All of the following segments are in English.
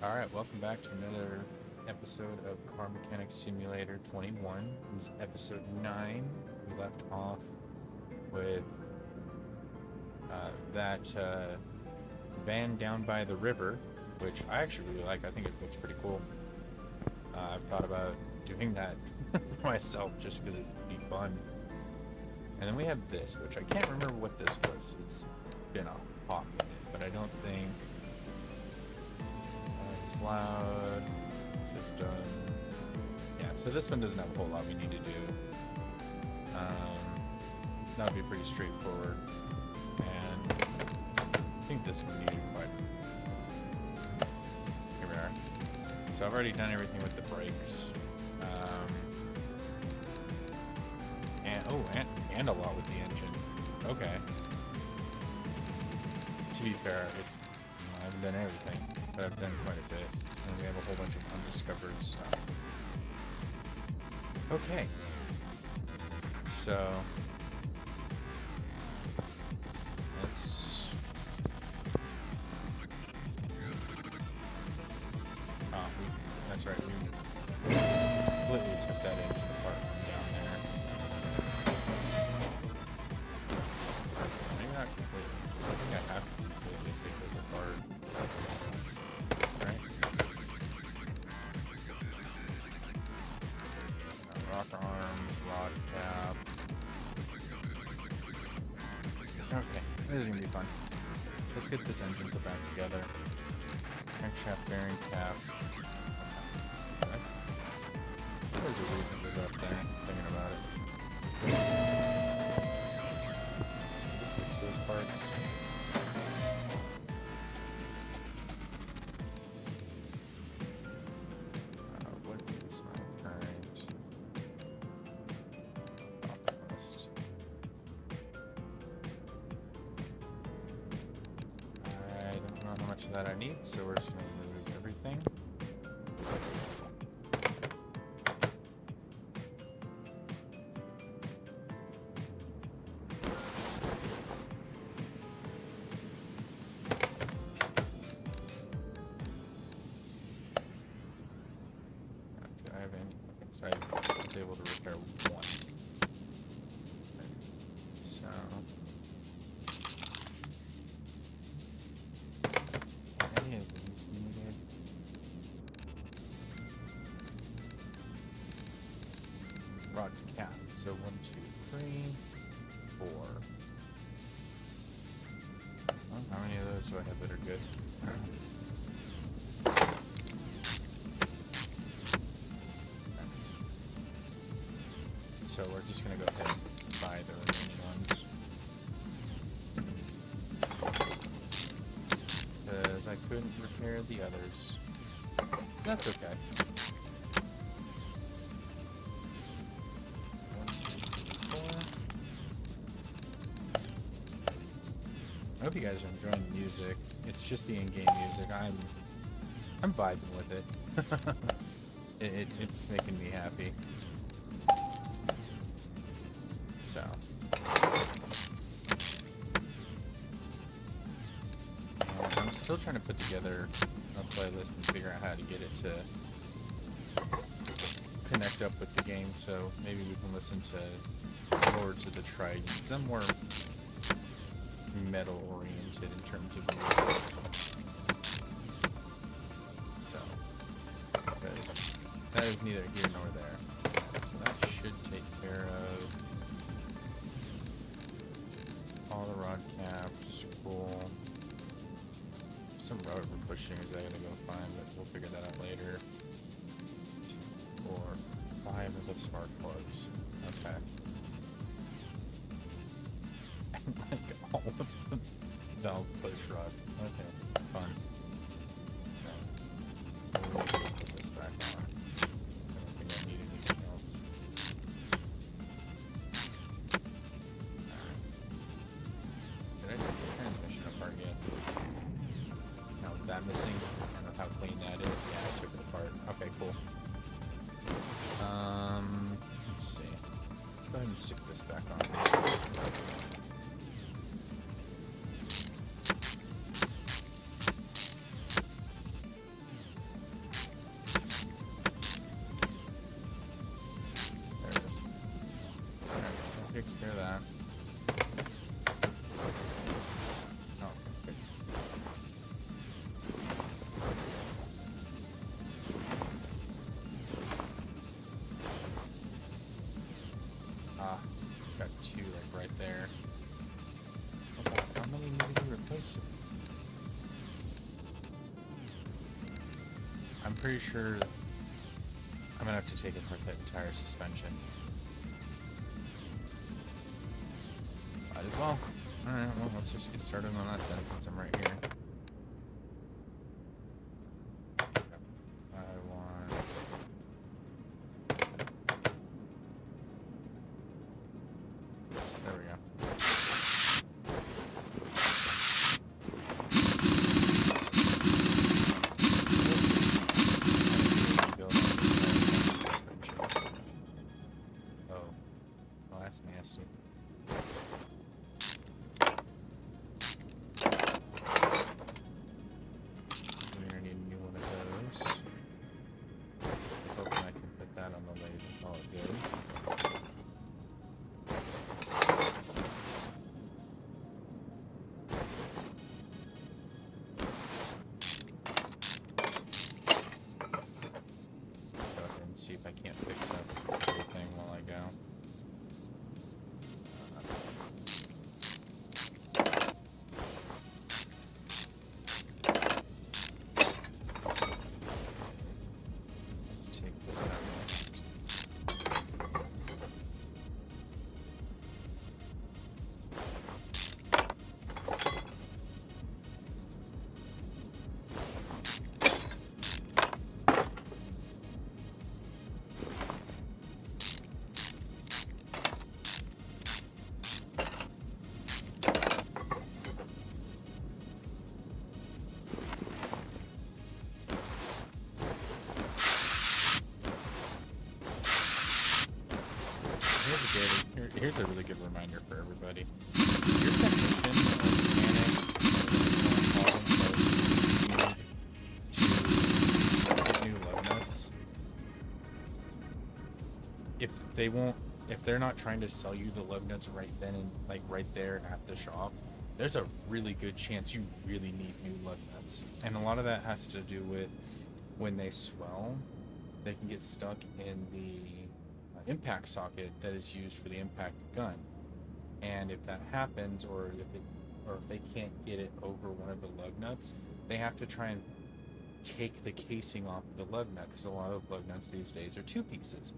Alright, welcome back to another episode of Car Mechanics Simulator 21. This is episode 9. We left off with that van down by the river, which I actually really like. I think it looks pretty cool. I've thought about doing that for myself just because it'd be fun. And then we have this, which I can't remember what this was. It's been a hot minute, but I don't think it's loud. System. Yeah, so this one doesn't have a whole lot we need to do. That would be pretty straightforward. And I think this one needed quite. Here we are. So I've already done everything with the brakes. And a lot with the engine. Okay. To be fair, I haven't done everything, but I've done quite a bit. And we have a whole bunch of undiscovered stuff. Okay. So let's. That's right. We completely took that engine apart from down there. Maybe not completely. I think I have to completely take this apart. Right? Rocker arms, rod cap. Okay, this is gonna be fun. Let's get this engine put back together. Crankshaft bearing cap. Okay. There's a reason it was up there, thinking about it. Fix those parts. What is my current cost? I don't know how much of that I need, so we're just going to remove everything. Do I have any? Okay, so I was able to repair one. So any of these needed? Rod cap. So 1, 2, 3, 4. Well, how many of those do I have that are good? So we're just gonna go ahead and buy the remaining ones. Because I couldn't repair the others. That's okay. 1, 2, 3, 4. I hope you guys are enjoying the music. It's just the in-game music. I'm vibing with it. It's making me happy. So I'm still trying to put together a playlist and figure out how to get it to connect up with the game, so maybe we can listen to Lords of the Trident, because I'm more metal oriented in terms of music. So that is neither here nor there. So that should take care of all the rod caps. Cool. Some rubber bushings I gotta go find, but we'll figure that out later. 2, 4, 5 of the spark plugs. Okay. And like all of the valve push rods. Okay, fun. Okay. We'll put this back on. I don't think I need anything else. Alright. Did I take the transmission apart yet? No, that missing. I don't know how clean that is. Yeah, I took it apart. Okay, cool. Let's see. Let's go ahead and stick this back on. two like right there. Okay, how many need to be replaced? I'm pretty sure I'm gonna have to take apart that entire suspension. Might as well. Alright, well, let's just get started on that then, since I'm right here. I want... Yes, there we go. Oh. Oh, that's nasty. We're gonna need a new one of those. I'm hoping I can put that on the lathe and call it good. Go ahead and see if I can't fix up everything while I go. Let's take this out next. Here's a really good reminder for everybody. Your technician or mechanic, to get new lug nuts, if they're not trying to sell you the lug nuts right then and like right there and at the shop, there's a really good chance you really need new lug nuts. And a lot of that has to do with when they swell, they can get stuck in the impact socket that is used for the impact gun, and if that happens, or if they can't get it over one of the lug nuts, they have to try and take the casing off the lug nut, because a lot of lug nuts these days are two pieces.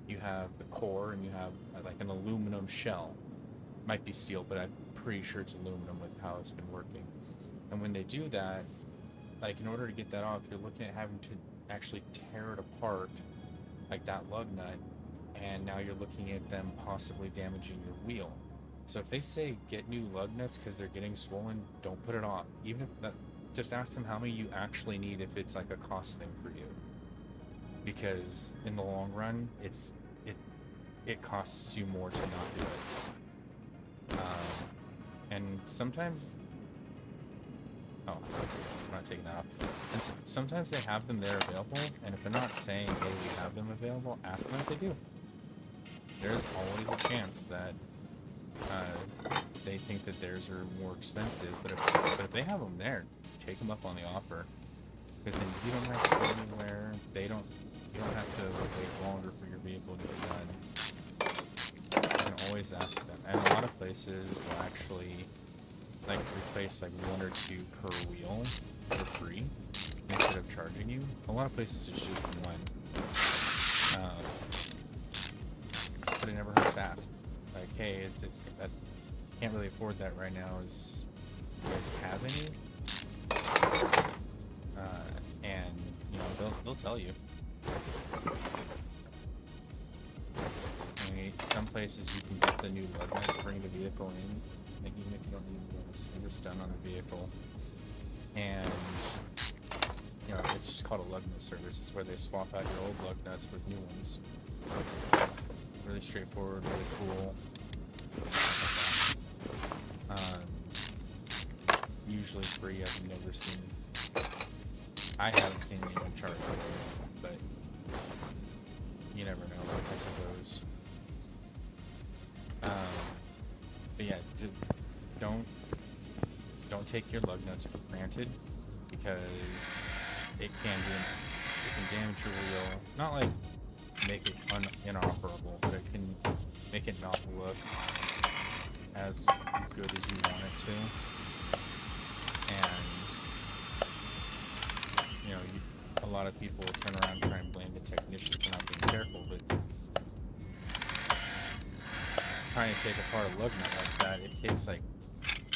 You have the core and you have like an aluminum shell. Might be steel, but I'm pretty sure it's aluminum with how it's been working. And when they do that, like in order to get that off, you're looking at having to actually tear it apart, like that lug nut, and now you're looking at them possibly damaging your wheel. So if they say get new lug nuts because they're getting swollen, don't put it off. Even if that, just ask them how many you actually need if it's like a cost thing for you. Because in the long run, it costs you more to not do it. And sometimes, oh, I'm not taking that off. And sometimes they have them there available, and if they're not saying, hey, we have them available, ask them if they do. There's always a chance that they think that theirs are more expensive, but if they have them there, take them up on the offer, because then you don't have to go anywhere. You don't have to wait longer for your vehicle to get done. You can always ask them, and a lot of places will actually like replace like 1 or 2 per wheel for free instead of charging you. A lot of places it's just 1. But it never hurts to ask. Like, hey, it's I can't really afford that right now. Do you guys have any? And you know they'll tell you. I mean, some places you can get the new lug nuts, bring the vehicle in, like even if you don't need the service done on the vehicle, and you know it's just called a lug nut service. It's where they swap out your old lug nuts with new ones. Really straightforward, really cool. Usually free. I've never seen. I haven't seen anyone charge for it, but you never know, I suppose. But yeah, don't take your lug nuts for granted, because it can damage your wheel. Not like make it inoperable, but it can make it not look as good as you want it to. And, you know, a lot of people will turn around and try and blame the technician for not being careful, but trying to take apart a lug nut like that, it takes like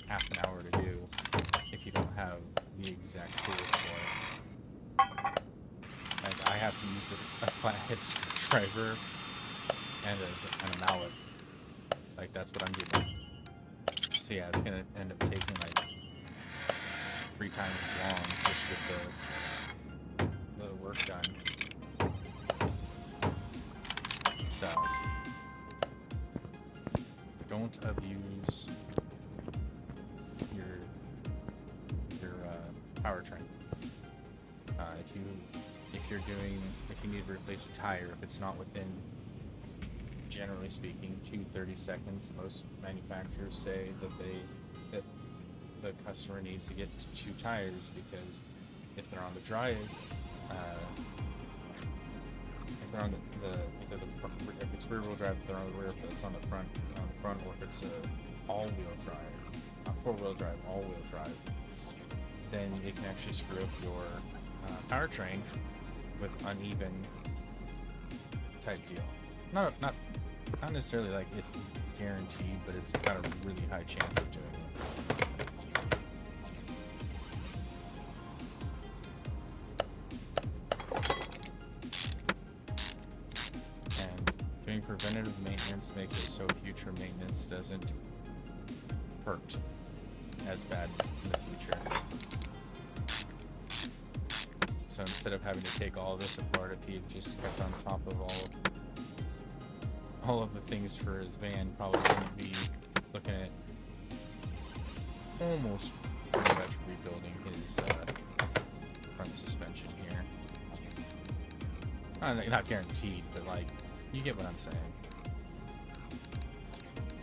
half an hour to do if you don't have the exact tools for it. Like, I have to use a flathead screwdriver and a mallet. Like, that's what I'm doing. So yeah, it's gonna end up taking like 3 times as long just with the work done. So don't abuse your powertrain. If you need to replace a tire, if it's not within, generally speaking, 30 seconds, most manufacturers say that the customer needs to get 2 tires, because if they're on the drive, if they're on if it's rear-wheel drive, if they're on the rear, if it's on the front, or if it's a all-wheel drive, 4-wheel drive, all-wheel drive, then it can actually screw up your powertrain with uneven type deal. Not necessarily like it's guaranteed, but it's got a really high chance of doing it. And doing preventative maintenance makes it so future maintenance doesn't hurt as bad in the future. So instead of having to take all this apart, if he just kept on top of all of the things for his van, probably wouldn't be looking at almost pretty much rebuilding his front suspension here. Not guaranteed, but like, you get what I'm saying.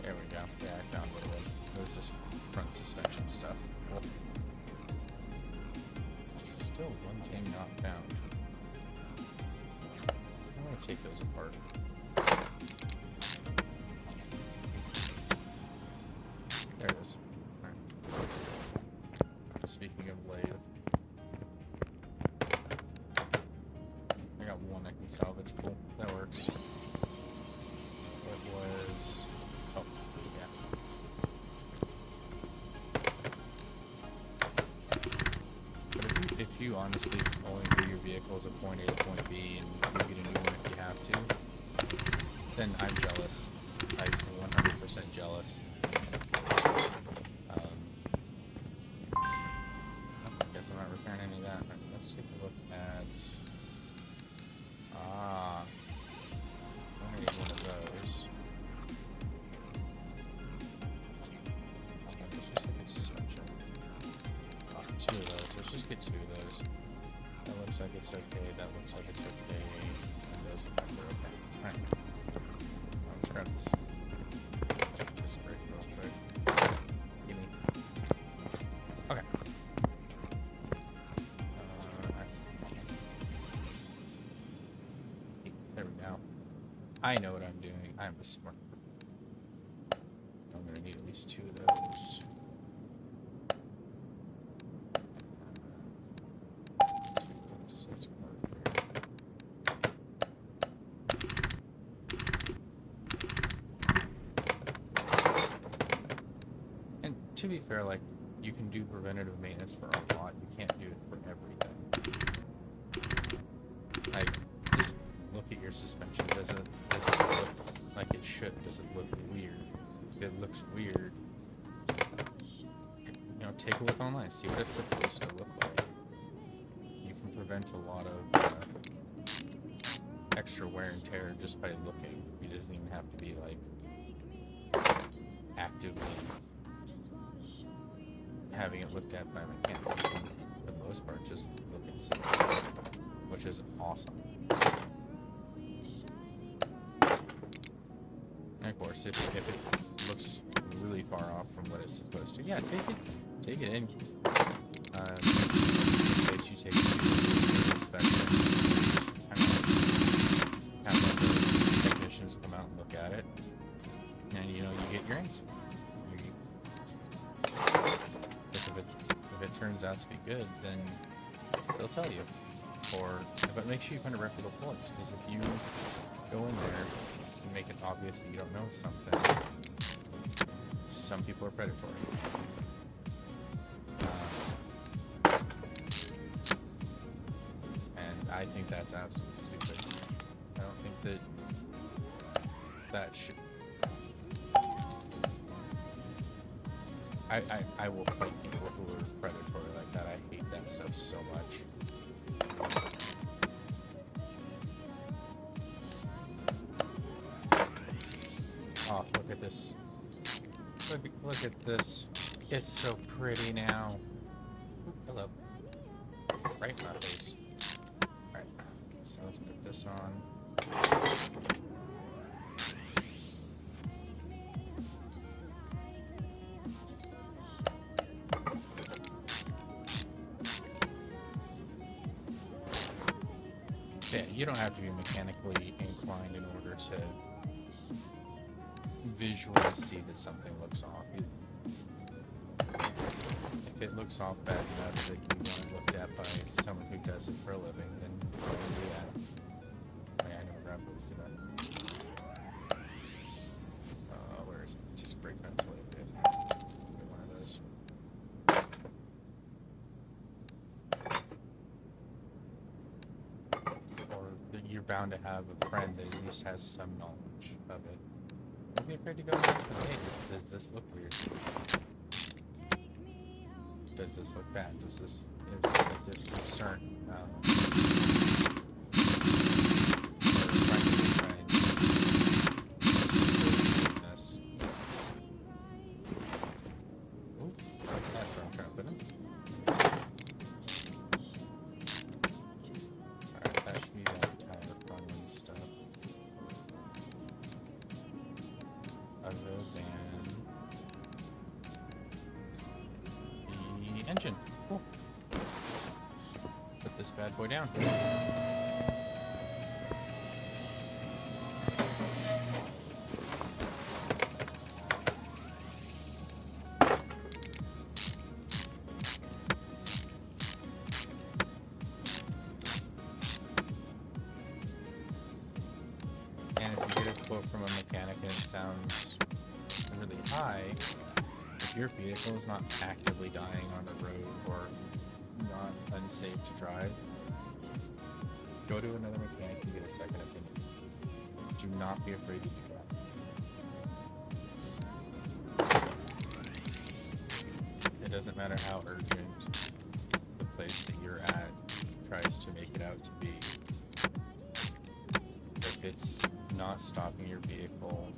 There we go. Yeah, I found what it was. It was this front suspension stuff. Well, still one thing not found. I want to take those apart. There it is. Alright. Speaking of lathe, I got one I can salvage. Cool. That works. It was... Oh, yeah. But if you honestly only move your vehicle as a point A to point B, and you get a new one if you have to, then I'm jealous. I'm 100% jealous. I guess I'm not repairing any of that. Right, let's take a look at... I need one of those. Okay, let's just look at suspension. 2 of those. Let's just get 2 of those. That looks like it's okay. That looks like it's okay. And those look like they're okay. Alright. Let's grab this. This brake real quick. Gimme. Okay. There we go. I know what I'm doing. I'm a smart. I'm gonna need at least 2 of those. Let's go over here. And to be fair, like, you can do preventative maintenance for a lot. You can't do it for everything. Like, just look at your suspension. Does it look like it should? Does it look weird? If it looks weird, you know, take a look online. See what it's supposed to look like. You can prevent a lot of extra wear and tear just by looking. It doesn't even have to be like actively having it looked at by a mechanic. For the most part, just look and see, which is awesome. And of course, if it looks really far off from what it's supposed to, yeah, take it in. In case you take it to inspection, just kind of have the technicians come out and look at it. want. Because if it turns out to be good, then they'll tell you. Or but make sure you find a reputable place, because if you go in there and make it obvious that you don't know something, some people are predatory. And I think that's absolutely stupid. I don't think that should. I will fight people who are predatory like that. I hate that stuff so much. Oh, look at this. Look at this. It's so pretty now. Ooh, hello. Right in my face. Alright, so let's put this on. Yeah, you don't have to be mechanically inclined in order to visually see that something looks off. If it looks off bad enough that you want it looked at by someone who does it for a living, then yeah. I know where I'm supposed to do that. Where is it? Just break that way a bit. One of those. Or you're bound to have a friend that at least has some knowledge of it. Don't be afraid to go and ask them, hey, does this look weird? Does this look bad? Is this concern? Ooh, that's where I'm trying to put him. Alright, that should be the entire front end stuff. Other than the engine. Cool. Put this bad boy down. And if you get a quote from a mechanic and it sounds really high, if your vehicle is not actively dying on the road or not unsafe to drive, go to another mechanic and get a second opinion. Do not be afraid to do that. It doesn't matter how urgent the place that you're at tries to make it out to be. If it's not stopping your vehicle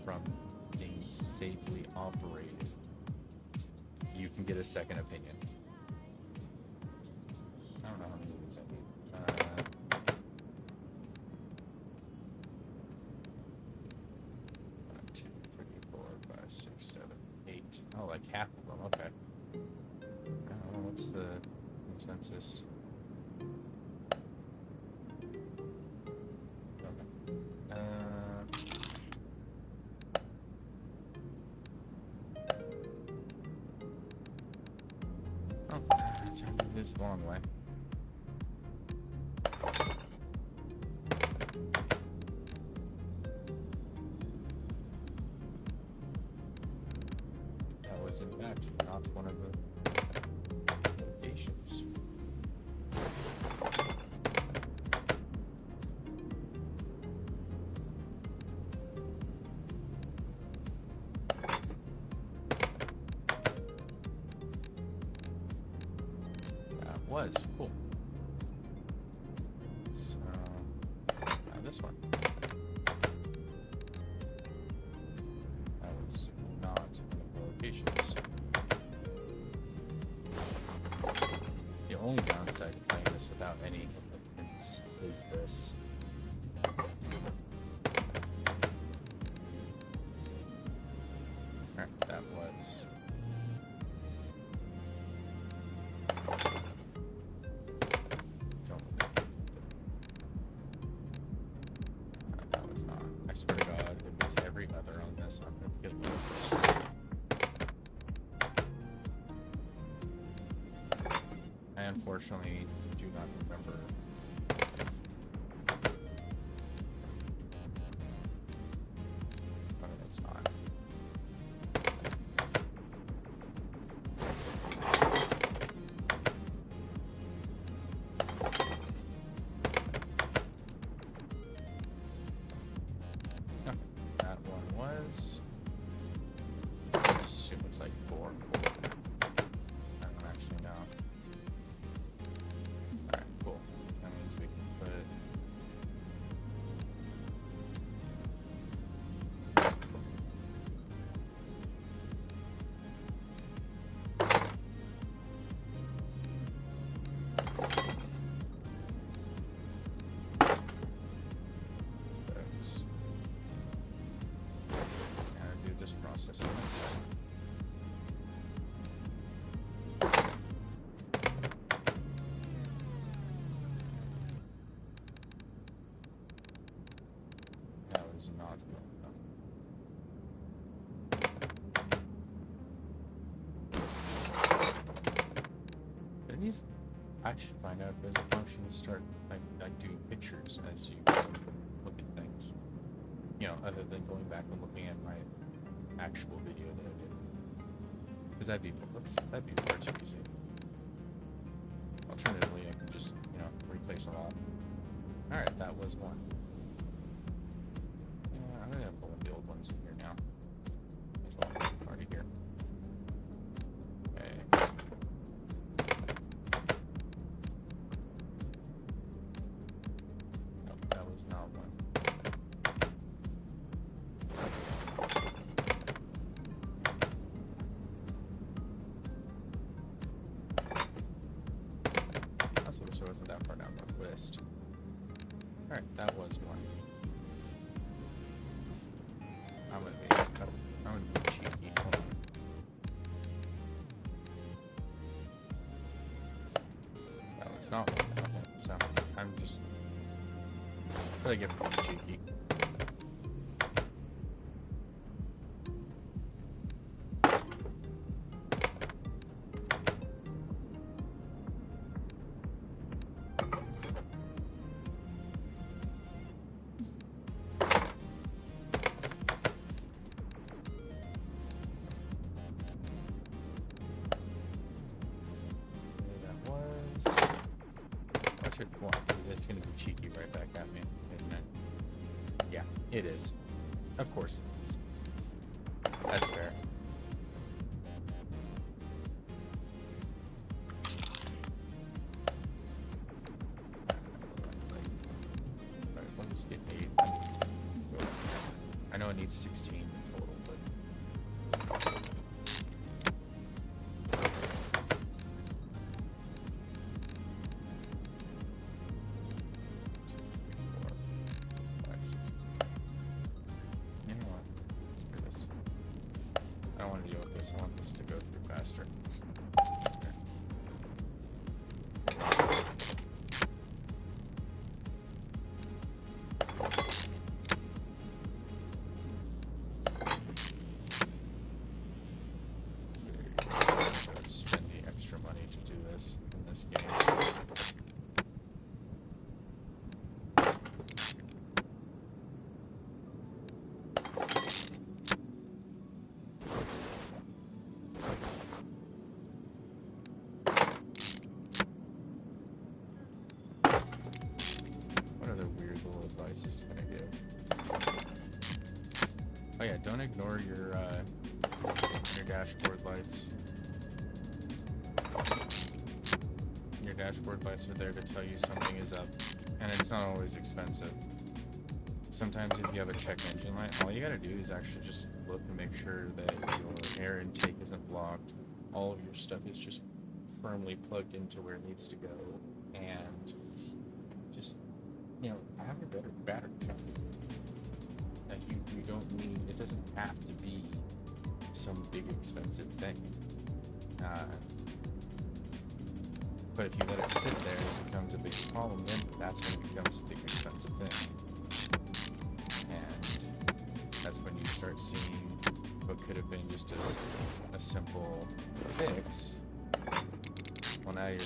from being safely operated, you can get a second opinion. I don't know how many of these I need. 2, 3, 4, 5, 6, 7, 8. Oh, like half of them. Okay. What's the consensus? This long way. That was in fact not one of the locations. Was cool. So this one. That was not one of the locations. The only downside to playing this without any hints is this. Alright, that was. I swear to God, if it's every other on this, I'm gonna get a little frustrated. unfortunately do not remember. Oh, that's not. Okay, that one was. I assume it's like 4. I don't actually know. Alright, cool. That means we can put those. Gotta do this process on this side. That was not well done. But it needs, I should find out if there's a function to start like doing pictures as you look at things. You know, other than going back and looking at my actual video that I did. Because that'd be far too easy. Alternatively, I can just, you know, replace them all. Alright, that was one. Yeah, I'm gonna have one of the old ones in here now. There's one already here. Okay. Nope, that was not one. So it wasn't that far down the list. Alright, that was one. I'm gonna be cheeky. Hold on. That was not one. Okay, so I'm just gonna get pretty cheeky. One. It's going to be cheeky right back at me, isn't it? Yeah, it is. Of course it is. That's fair. Alright, we'll just get 8. I know it needs 16 total, but... I don't want to deal with this. I want this to go through faster. Let's spend the extra money to do this in this game. Advices can I give? Oh yeah, don't ignore your dashboard lights. Your dashboard lights are there to tell you something is up, and it's not always expensive. Sometimes if you have a check engine light, all you gotta do is actually just look and make sure that your air intake isn't blocked. All of your stuff is just firmly plugged into where it needs to go, and just, you know, have a better battery charge. Like you don't need, it doesn't have to be some big expensive thing. But if you let it sit there, it becomes a big problem. Then that's when it becomes a big expensive thing, and that's when you start seeing what could have been just a simple fix. Well, now you're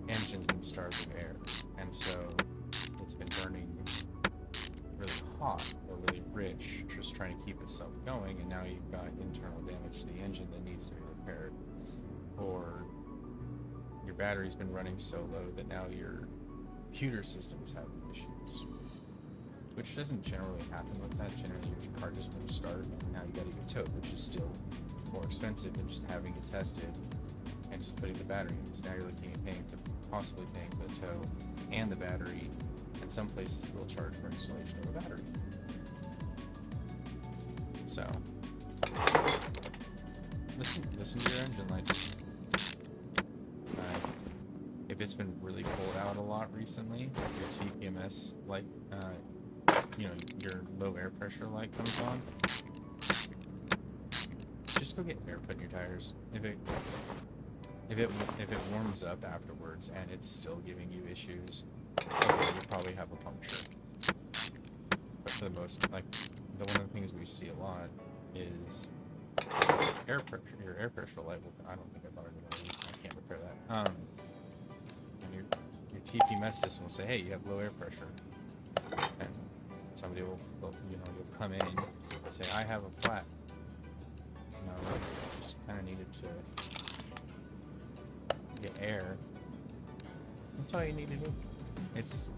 engine's been starved of air, and so it's been burning really hot or really rich, just trying to keep itself going, and now you've got internal damage to the engine that needs to be repaired. Or your battery's been running so low that now your computer system's having issues. Which doesn't generally happen with that. Generally your car just won't start, and now you gotta get towed, which is still more expensive than just having it tested and just putting the battery in. So now you're looking at possibly paying for the tow and the battery, and some places will charge for installation of a battery. So listen to your engine lights. If it's been really cold out a lot recently, your TPMS light, your low air pressure light comes on, just go get air put in your tires. If it warms up afterwards and it's still giving you issues, okay, you probably have a puncture. But for the most, one of the things we see a lot is air pressure. Your air pressure light will. I don't think I bought any of these. I can't repair that. And your TPMS system will say, "Hey, you have low air pressure," and somebody will you'll come in and say, "I have a flat." No, just kind of needed to get air. That's all you need to do. It's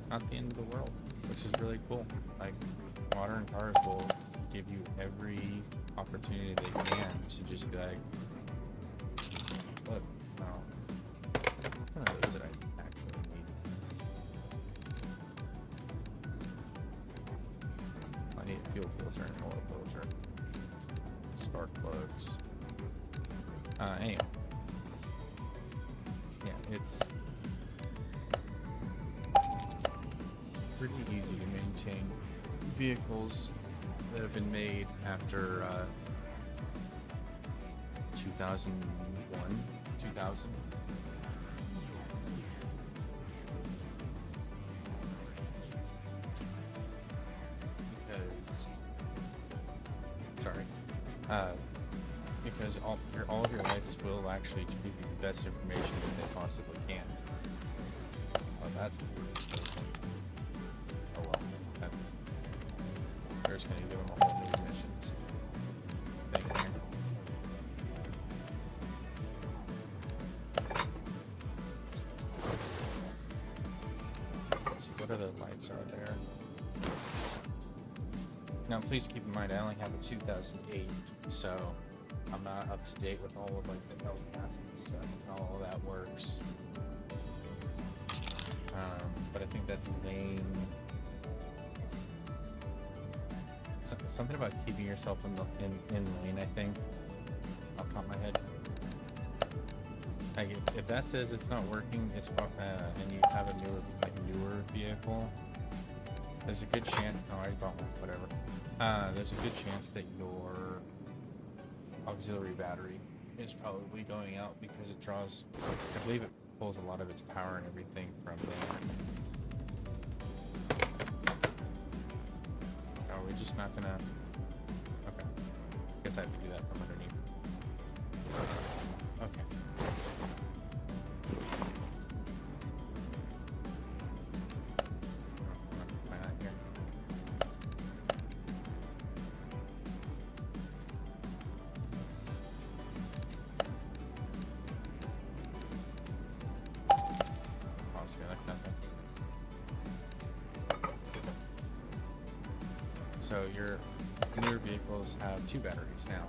not the end of the world, which is really cool. Like, modern cars will give you every opportunity they can to just be like, look, no, one of those that I actually need. I need a fuel filter and an oil filter, spark plugs. Anyway, yeah, it's pretty easy to maintain vehicles that have been made after 2001, 2000. Because all of your lights will actually give you the best information that they possibly can. Oh, that's weird. Oh well. They're just gonna give them a whole new missions thing here. Let's see, what other lights are there? Now, please keep in mind, I only have a 2008, so I'm not up to date with all of the LES and stuff and how all that works. But I think that's main. Something about keeping yourself in lane, I think, off the top of my head. Like, if that says it's not working, it's and you have a newer vehicle, there's a good chance. Oh, I already bought one. Whatever. There's a good chance that your auxiliary battery is probably going out because it draws. I believe it pulls a lot of its power and everything from there. Are we just not gonna? Okay. Guess I have to do that from underneath. Okay. Why not here? Honestly, like nothing. So your newer vehicles have two batteries now.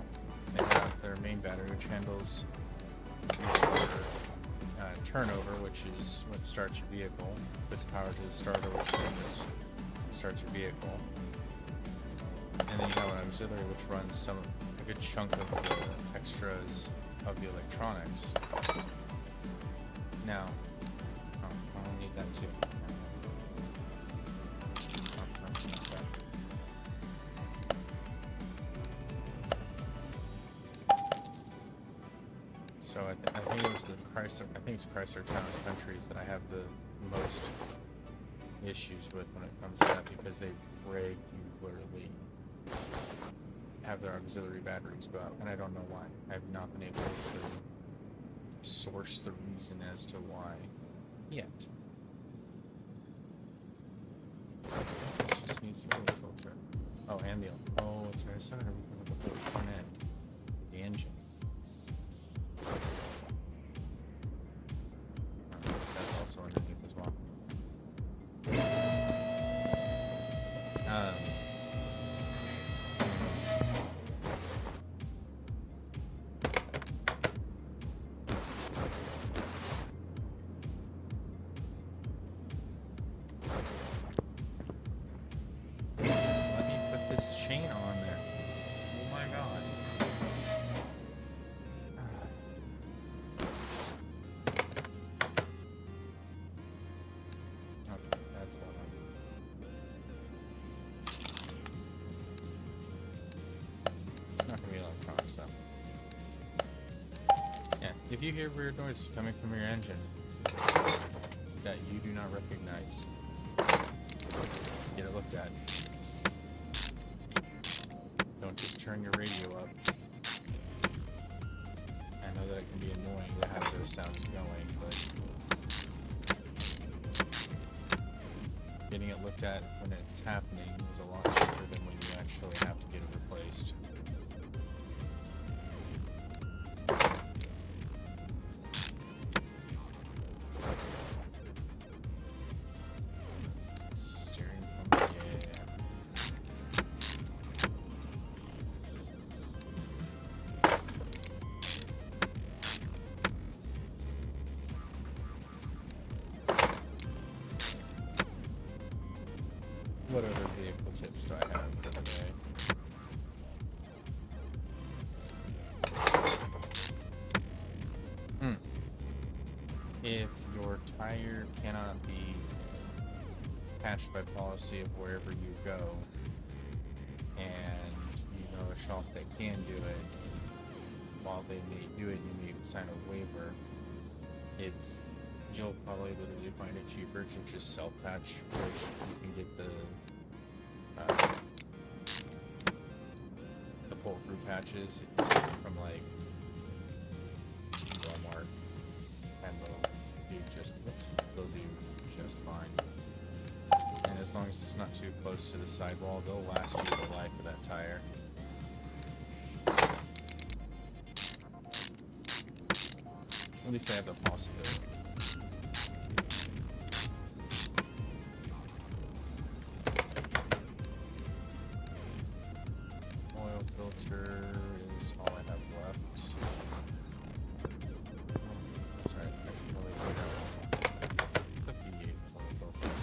They have their main battery, which handles your turnover, which is what starts your vehicle. Puts power to the starter, which starts your vehicle. And then you have an auxiliary, which runs a good chunk of the extras of the electronics. Now, I don't need that too. So I think it was the Chrysler. I think it's Chrysler Town and Countries that I have the most issues with when it comes to that, because they regularly have their auxiliary batteries go out, and I don't know why. I have not been able to source the reason as to why yet. This just needs a little filter. Oh, and the oh, it's very sorry. We have the front end, the engine. I guess that's also underneath as well. Just let me put this chain on there. Oh my god. Okay, that's what it's not gonna be electronic stuff. Yeah, if you hear weird noises coming from your engine that you do not recognize, get it looked at. Don't just turn your radio up. I know that it can be annoying to have those sounds going, but getting it looked at when it's happening is a lot cheaper than when you actually have to get it replaced. This is the steering pump, yeah. What other vehicle tips do I have for the day? If your tire cannot be patched by policy of wherever you go, and you know a shop that can do it, while they may do it, you may sign a waiver. You'll probably literally find it cheaper to just self-patch, which you can get the pull-through patches from like Walmart, and they'll do just fine. And as long as it's not too close to the sidewall, they'll last you the life of that tire. At least they have the possibility. Oil filter is all I have left. Sorry, I should probably put the V8 oil filters.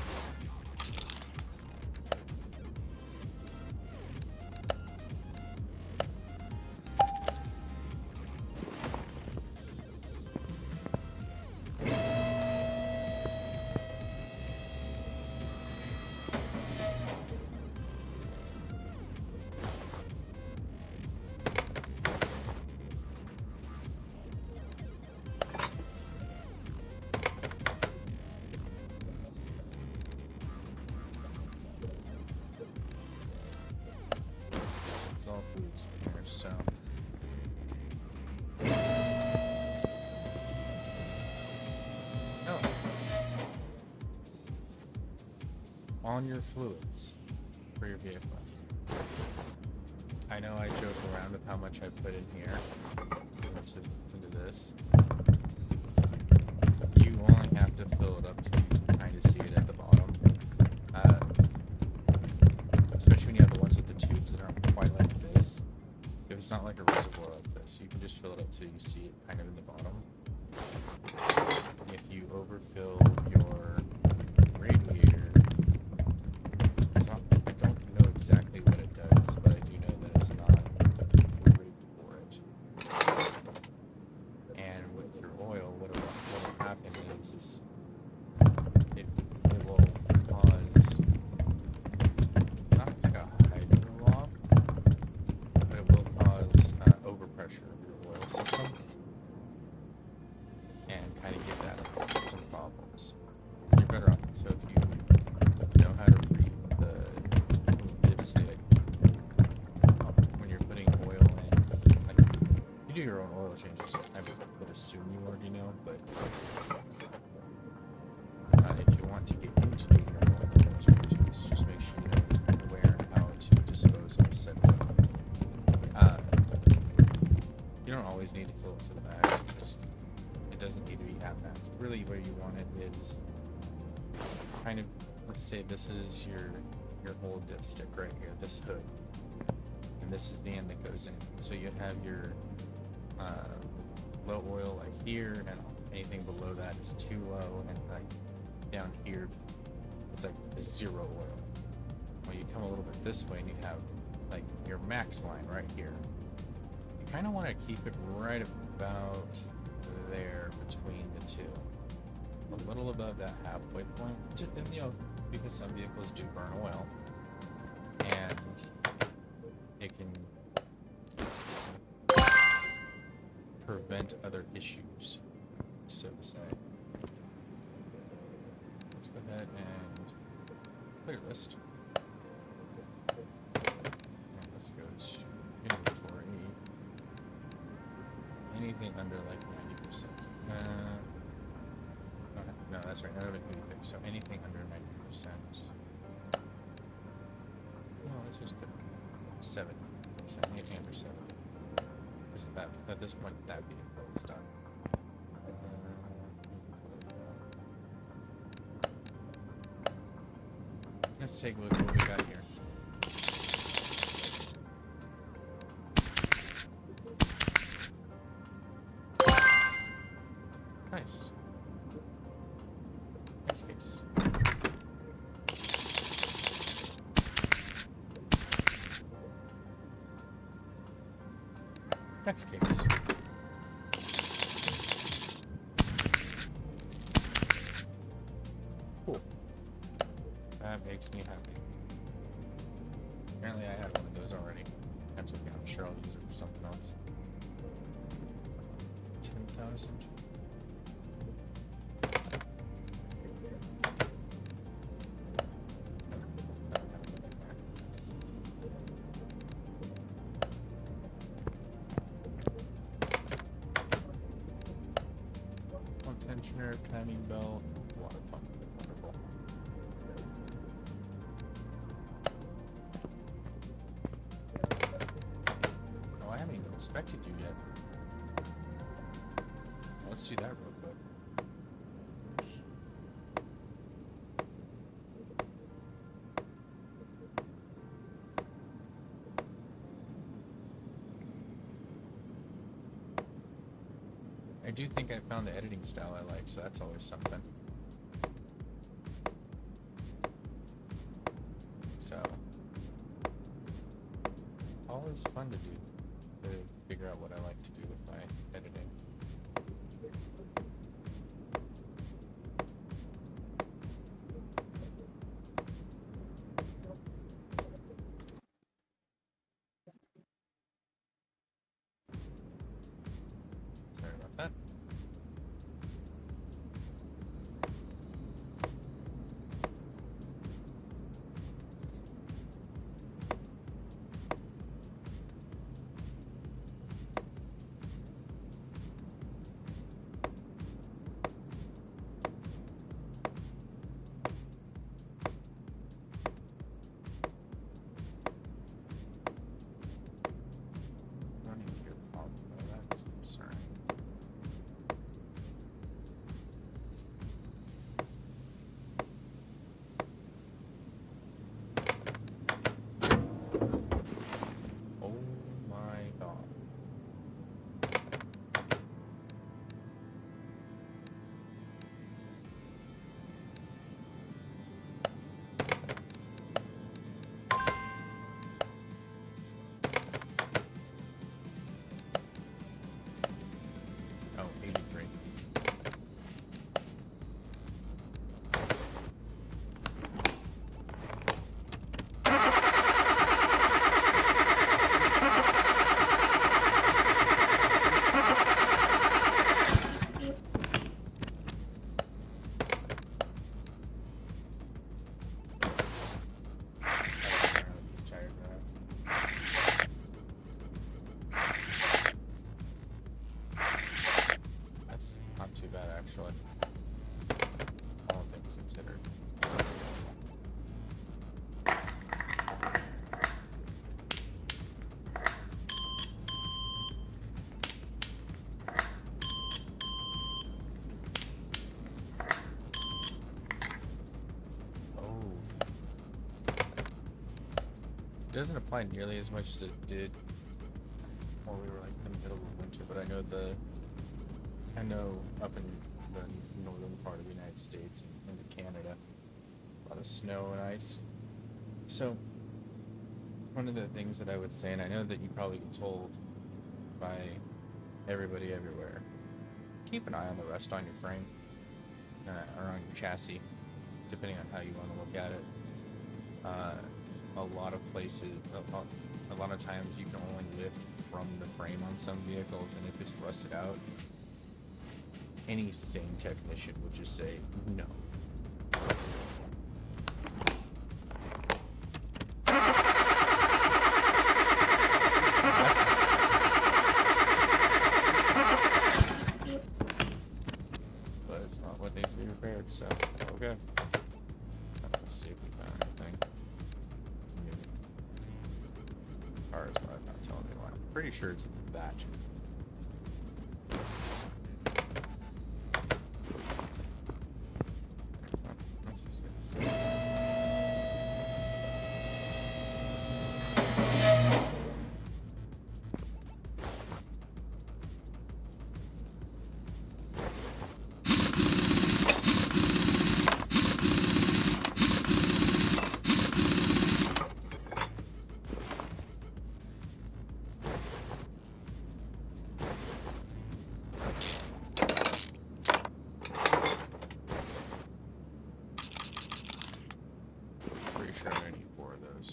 It's all foods here, so. Oh. On your fluids for your vehicle. I know I joke around with how much I put in here into this. You only have to fill it up till you kind of see it at the bottom. Especially when you have the ones with the tubes that aren't quite like this. If it's not like a reservoir like this, you can just fill it up till you see it kind of in the bottom. If you overfill your radiator, I don't know exactly what it does, but I do know that it's not rigged for it. And with your oil, what will happen is it will cause not like a hydro lock, but it will cause overpressure of your oil system and kind of give that some problems. So you're better off. So if you know how to read the dipstick when you're putting oil in, like you do your own oil changes, I mean, the would assume you already know, but if you want to get into doing your own demonstrations, just make sure you're aware how to dispose of said oil. You don't always need to fill it to the max. It doesn't need to be half max. Really, where you want it is kind of, let's say this is your whole dipstick right here, this hood, and this is the end that goes in. So you have your low oil like here, and anything below that is too low, and like down here it's like 0 oil. Well, you come a little bit this way and you have like your max line right here. You kind of want to keep it right about there between the two, a little above that halfway point, and, you know, because some vehicles do burn oil, and it can prevent other issues, so to say. Let's go ahead and clear list. And let's go to inventory. Anything under like 90%. No, that's right. None of it can be picked. So anything under 90%. No, let's just put 70%. Anything under 70. Because that at this point that vehicle is done. Let's take a look at what we got here. Nice. Next case. Next case. Cool. That makes me happy. Apparently I had one of those already. That's okay, I'm sure I'll use it for something else. 10,000. Tensioner, timing belt, water pump. Wonderful. Oh, I haven't even inspected you yet. Let's do that real quick. I do think I found the editing style I like, so that's always something. So, always fun to do, to figure out what I like to do with my editing. Sorry about that. doesn't apply nearly as much as it did while we were like in the middle of winter, but I know up in the northern part of the United States and into Canada, a lot of snow and ice. So one of the things that I would say, and I know that you probably get told by everybody everywhere, keep an eye on the rust on your frame or on your chassis, depending on how you want to look at it. A lot of places, a lot of times you can only lift from the frame on some vehicles, and if it's rusted out, any sane technician would just say no. But it's not what needs to be repaired, so okay. Let's see if we found anything. Cars live, not telling me why. I'm pretty sure it's that. Let's just get this. Pretty sure I need 4 of those.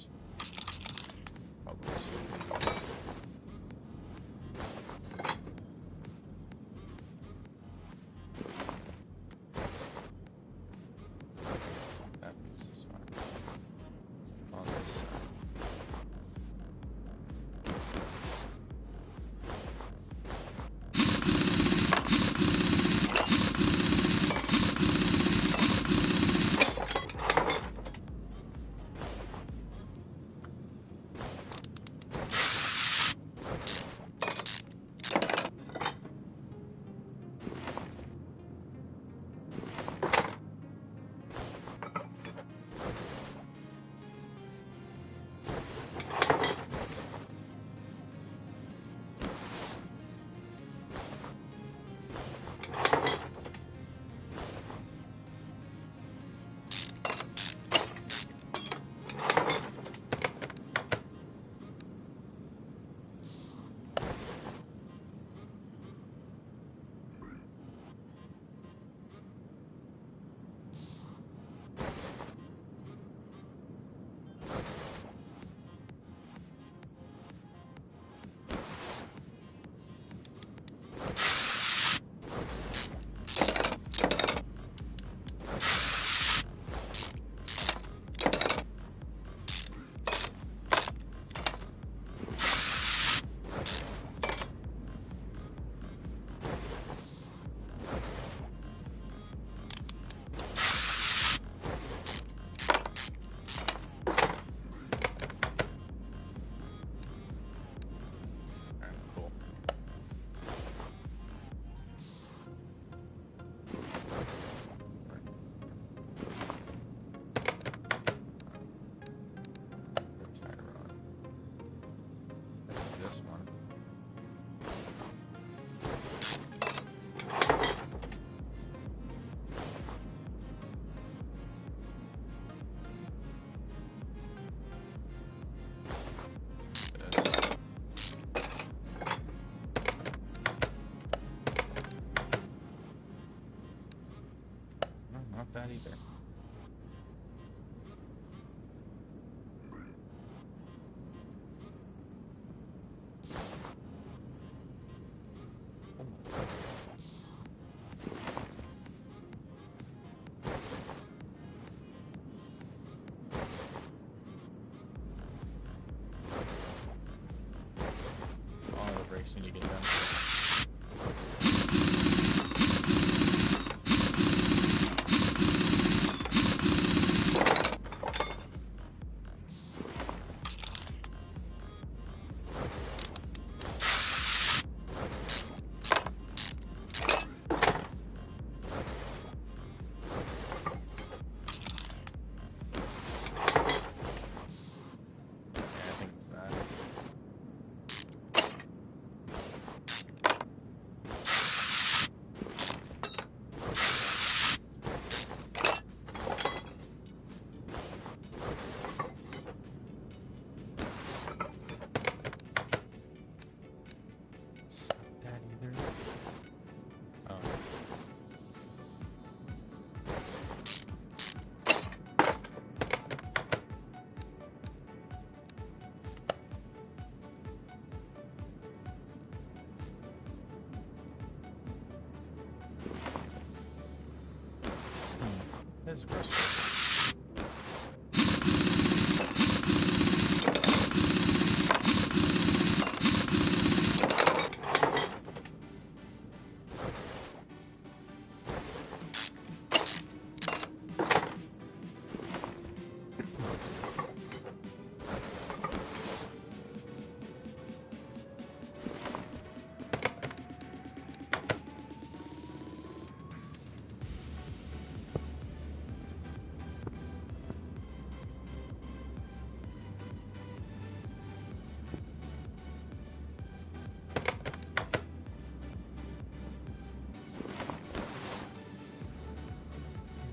Probably 2 of these. That piece is fine. On this side. This one. This. No, not that either. All the brakes need to get done. is frustrating.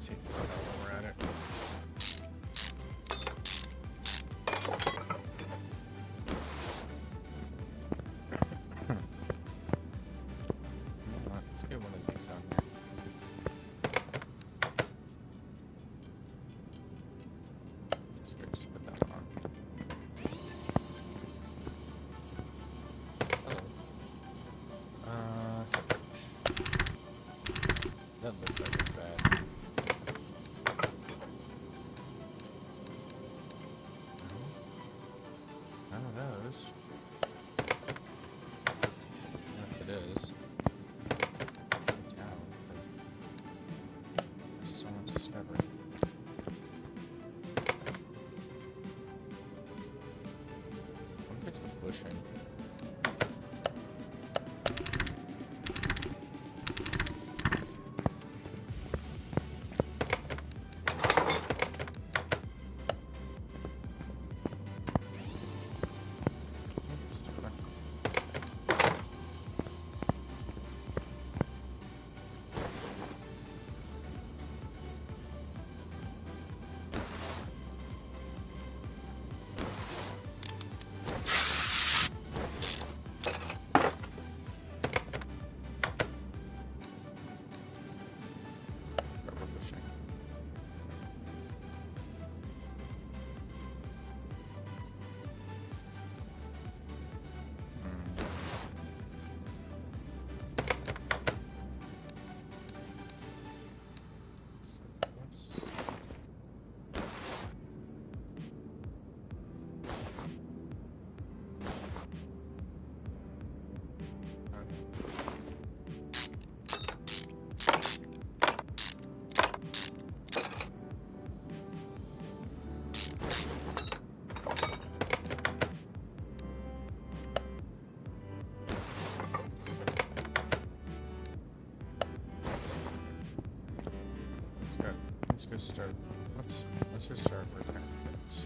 Take this out while we're at it. Let's get one of these on here. So we just put that on. Oh. Separate. That looks like it's bad. None of those. Yes, it is. Down. There's so much discovery. What if it's the bushing? Let's go start. Oops. Let's go start working on things.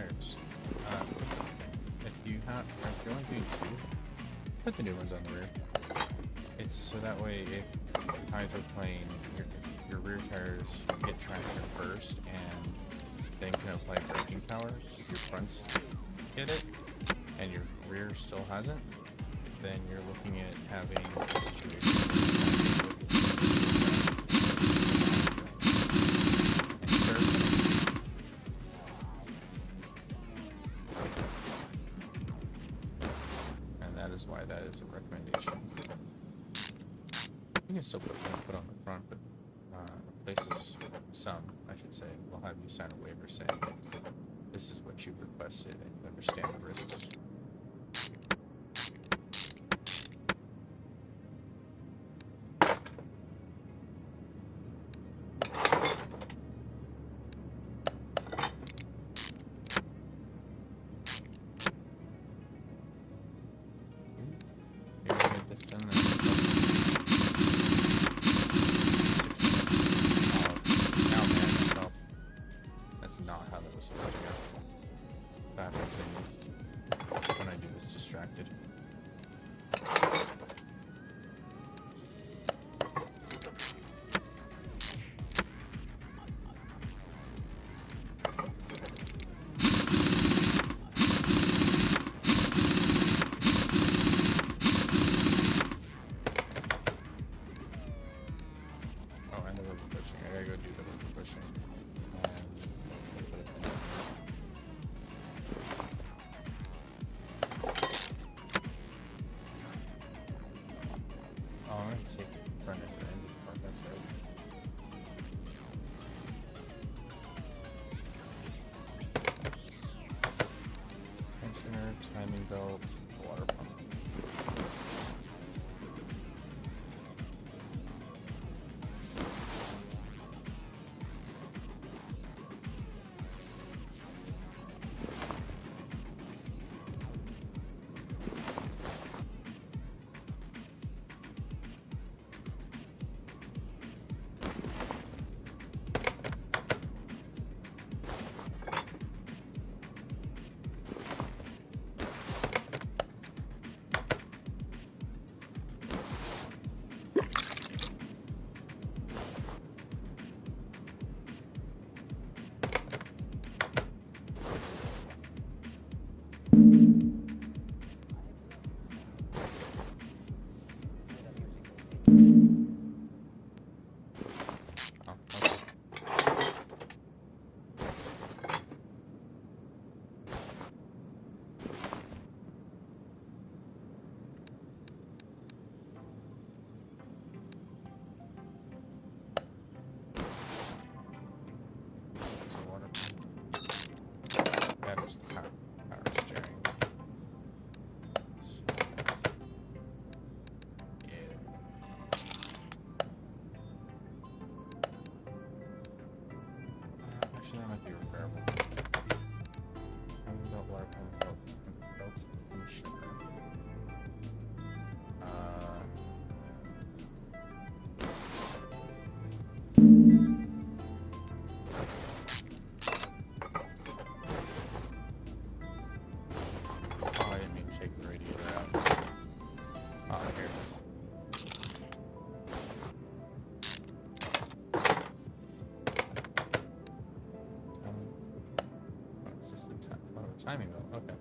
tires. If you have, if you're only doing two, put the new ones on the rear. It's so that way if hydroplane, your rear tires get traction first and then can apply braking power. So if your fronts get it and your rear still hasn't, then you're looking at having a situation and that is why that is a recommendation. You can still put on the front, but places, some, I should say, will have you sign a waiver saying this is what you've requested and you understand the risks. You're gonna get this done in 6 minutes. Now, man, myself. That's not how that was supposed to go. That happens when I do this distracted. Oh, and the river pushing. I gotta go do the river pushing. Oh, I'm gonna take the front end for end part, that's right. Tensioner, timing belt, water pump. Oh, okay. So it's a water pump. That is the power steering. So that's, yeah. Actually, that might be repairable. Timing belt, water pump, belt, and sugar. Oh, I didn't mean to take the radiator out. Oh, here it is. What's this? The timing belt. Okay.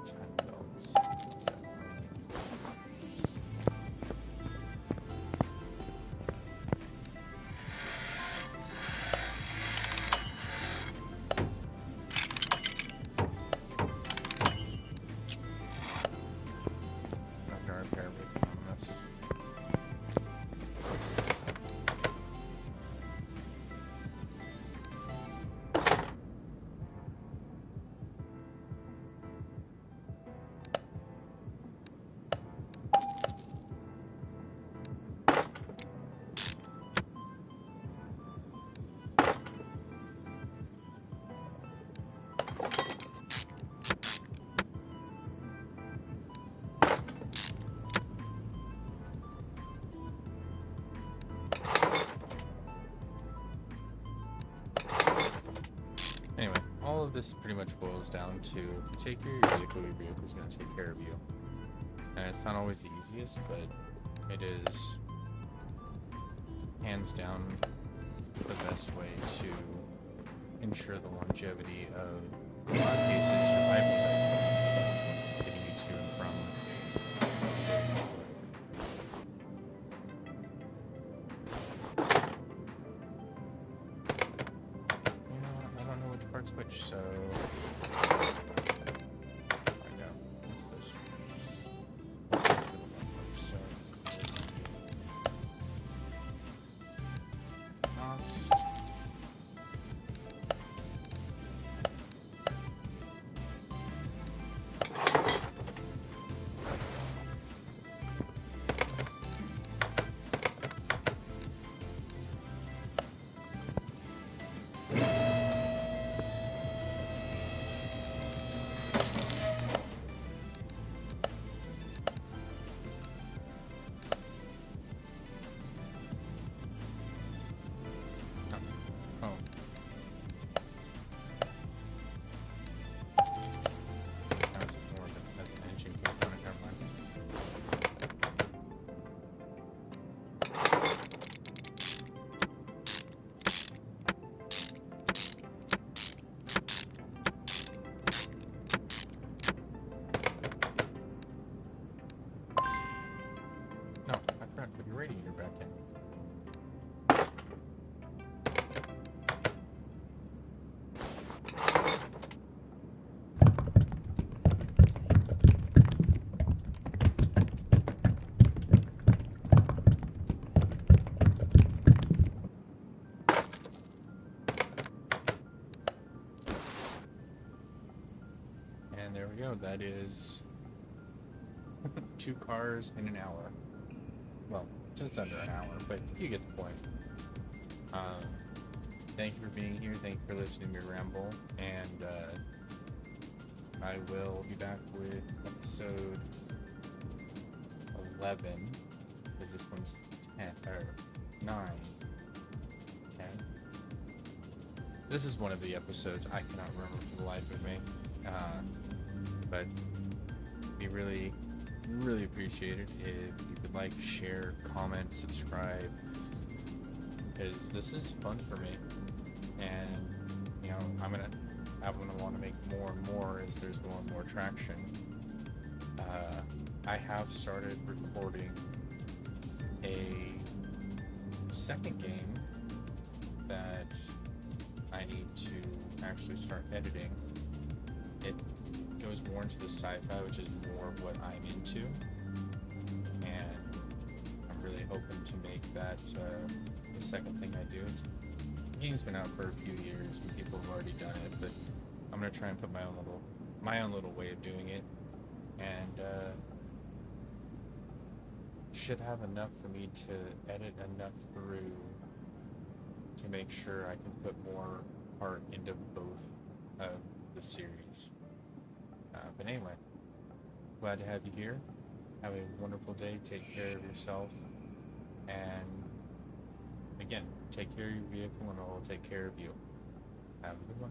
Timing belts. I'm gonna repair everything on this. this pretty much boils down to: if you take care of your vehicle is going to take care of you. And it's not always the easiest, but it is hands down the best way to ensure the longevity of, in a lot of cases, survival, getting you to and from you know what? I don't know which part's which, so find out. What's this? Let's go to one first. So exhaust. Oh. As more of as an engine component, never mind. No, I forgot to put your radiator back in. And there we go. That is 2 cars in an hour. Well, just under an hour, but you get the point. Thank you for being here. Thank you for listening to me ramble. And I will be back with episode 11, because this one's 10 or 9, 10. This is one of the episodes I cannot remember for the life of me. But be really, really appreciated if you could like, share, comment, subscribe, because this is fun for me, and you know I'm gonna want to make more and more as there's more and more traction. I have started recording a second game that I need to actually start editing. It goes more into the sci-fi, which is more of what I'm into, and I'm really hoping to make that the second thing I do. The game's been out for a few years and people have already done it, but I'm gonna try and put my own little way of doing it, and should have enough for me to edit enough through to make sure I can put more heart into both of the series. But anyway, glad to have you here. Have a wonderful day. Take care of yourself. And again, take care of your vehicle and it will take care of you. Have a good one.